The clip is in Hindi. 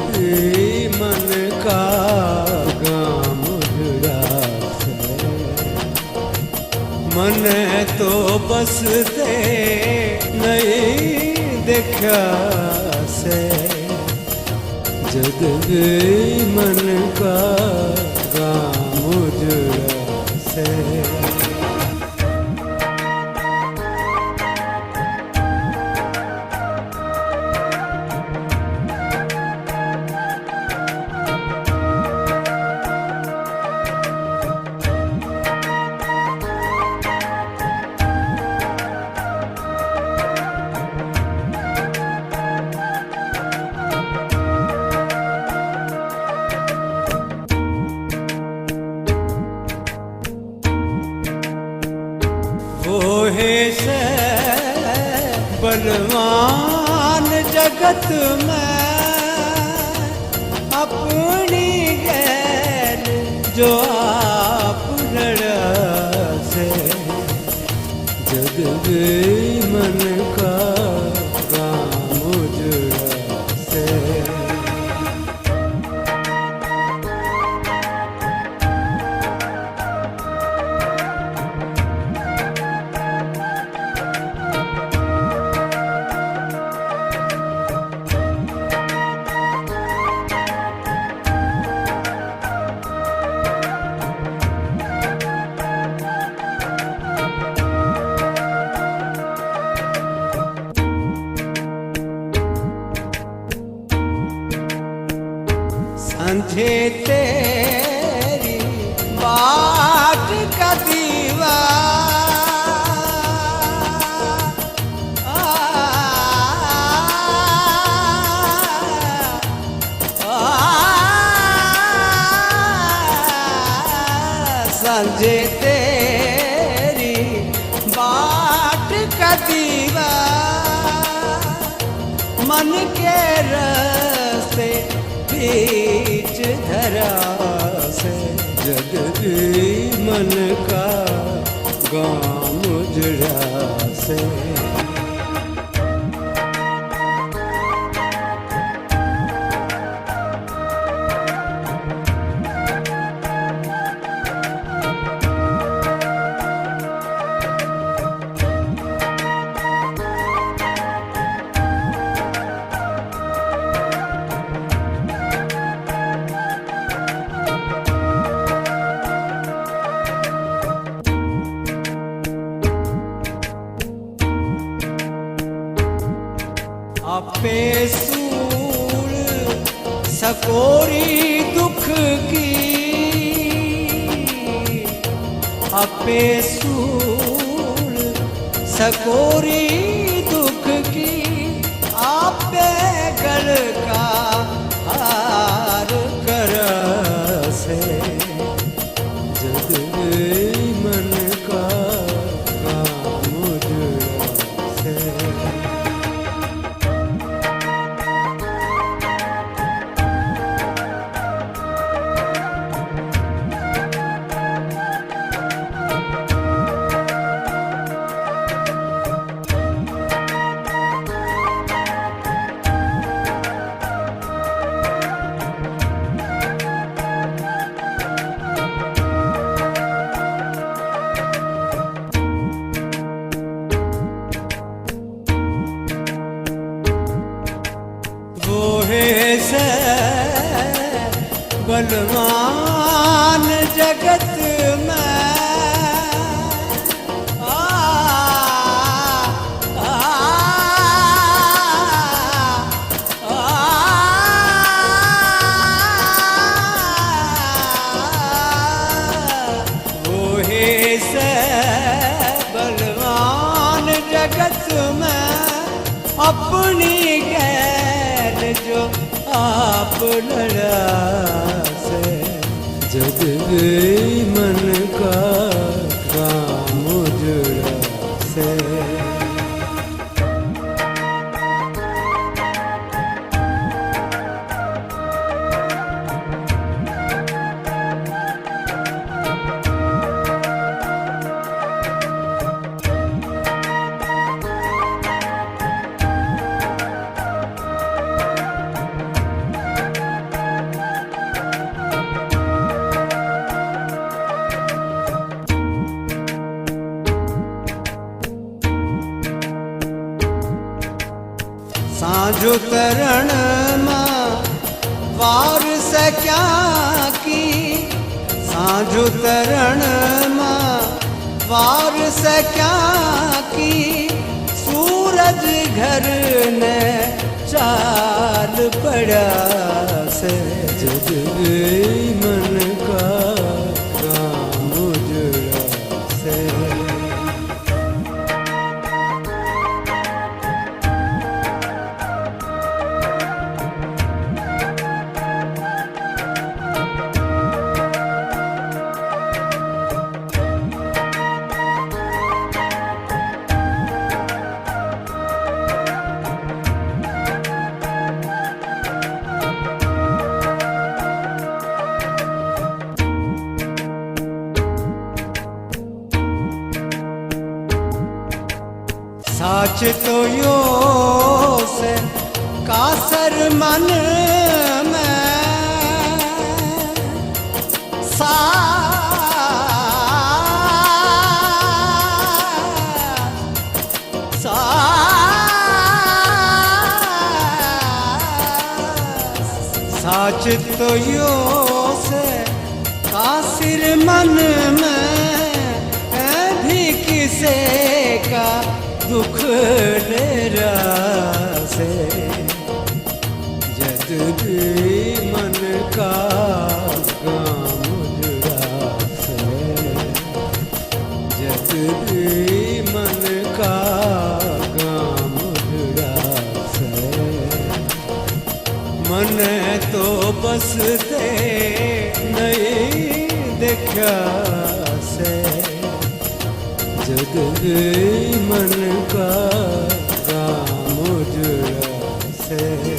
भी मन का गाम जुड़ा से, मन तो बसते नहीं देखा से, जग भी मन का गाम जुड़ा से। वो है से बलवान जगत में अपनी गैर जो आप लड़ा से, जग भी मन का गाम जुड़ा से। सांझे तेरी बाट का दीवा सांझे तेरी बाट का दीवा, मन के रस्ते बीच धरा से, जग भी मन का गाम जुड़ा से। आपे सूल सकोरी दुख की, आपे सूल सकोरी दुख की, आपे गल का हार कर से, जग मन का गाम जुड़ा से। वो है से बलवान जगत में वो है से बलवान जगत में अपनी जो आप लड़ा से, जग मन का गाम जुड़ा से। साझु तरण मां वार सक्या की, साझु तरण मां वार सक्या की, सूरज घर ने चाल पड़ा से, जग गई मन का काम उजड़ा से। साच तो यो से कासर मन में, साच तो यो से कासिर मन में, भी किसे का दुख लेरा से, जद भी मन का काम उजड़ा से, जद भी मन का काम उजड़ा से। मन तो बसते नहीं देखा से, जग गई मन का काम उजड़ा से।